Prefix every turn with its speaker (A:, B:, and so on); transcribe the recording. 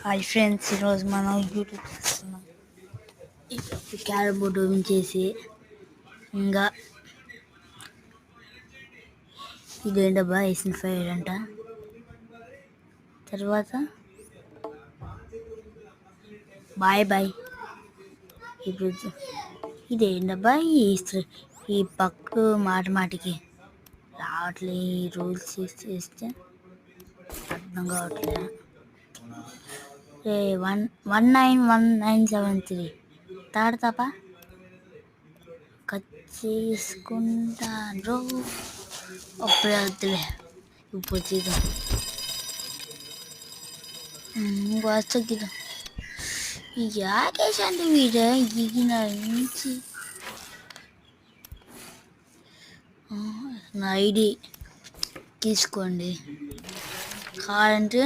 A: Hi friends, ఈరోజు మనం YouTube చేస్తున్నాం. క్యారమ్ బోర్డు ఓపెన్ చేసి ఇంకా ఇదేంటబ్బా ఏసిన ఫైర్ అంట. తర్వాత బాయ్ బాయ్. ఇప్పుడు ఇదేంటబ్బా ఈ పక్క మాటికి రావట్లే. ఈ రూల్స్ చేస్తే అర్థం కావట్లే. 191973 తాడు తప్ప కట్ చేసుకుంటాను. అప్పుడే వద్దులే, ఇప్పుడు చేద్దాం. వస్తుంది యాకేష్ అంటే వీడ ఈగిన నుంచి నా ఐడి తీసుకోండి కావాలంటే.